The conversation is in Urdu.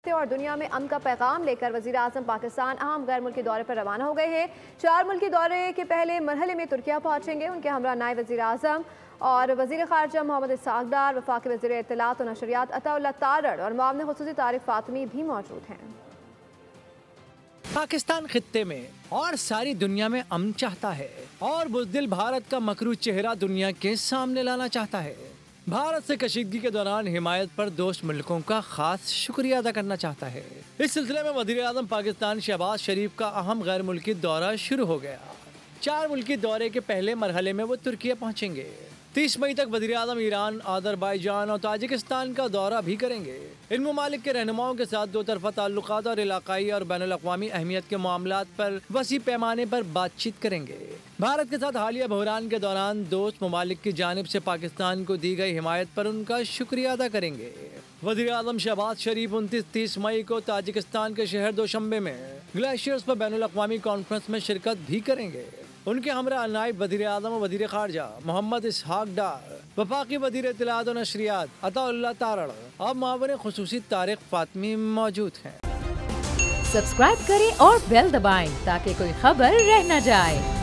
خطے اور دنیا میں امن کا پیغام لے کر وزیر اعظم پاکستان اہم غیر ملکی دورے پر روانہ ہو گئے ہیں۔ 4 ملکی دورے کے پہلے مرحلے میں ترکیہ پہنچیں گے۔ ان کے ہمراہ نائب وزیر اعظم اور وزیر خارجہ محمد اسحاق ڈار، وفاقی وزیر اطلاعات و نشریات عطا اللہ تارڑ اور معاون خصوصی طارق فاطمی بھی موجود ہیں۔ پاکستان خطے میں اور ساری دنیا میں امن چاہتا ہے اور بزدل بھارت کا مکروہ چہرہ دنیا کے سامنے لانا چاہتا ہے۔ بھارت سے کشیدگی کے دوران حمایت پر دوست ملکوں کا خاص شکریہ ادا کرنا چاہتا ہے۔ اس سلسلے میں وزیر اعظم پاکستان شہباز شریف کا اہم غیر ملکی دورہ شروع ہو گیا۔ 4 ملکی دورے کے پہلے مرحلے میں وہ ترکیہ پہنچیں گے۔ 30 مئی تک وزیر اعظم ایران، آذربائیجان اور تاجکستان کا دورہ بھی کریں گے۔ ان ممالک کے رہنماؤں کے ساتھ 2 طرفہ تعلقات اور علاقائی اور بین الاقوامی اہمیت کے معاملات پر وسیع پیمانے پر بات چیت کریں گے۔ بھارت کے ساتھ حالیہ بحران کے دوران دوست ممالک کی جانب سے پاکستان کو دی گئی حمایت پر ان کا شکریہ ادا کریں گے۔ وزیر اعظم شہباز شریف 29-30 مئی کو تاجکستان کے شہر دوشنبے میں گلیشیئرز پر بین الاقوامی کانفرنس میں شرکت بھی کریں گے۔ ان کے ہمراہ نائب وزیر اعظم و وزیر خارجہ محمد اسحاق ڈار، وفاقی وزیر اطلاعات و نشریات عطا اللہ تارڑ اور معاون خصوصی طارق فاطمی موجود ہیں۔ سبسکرائب کریں اور بیل دبائیں تاکہ کوئی خبر رہ نہ جائے۔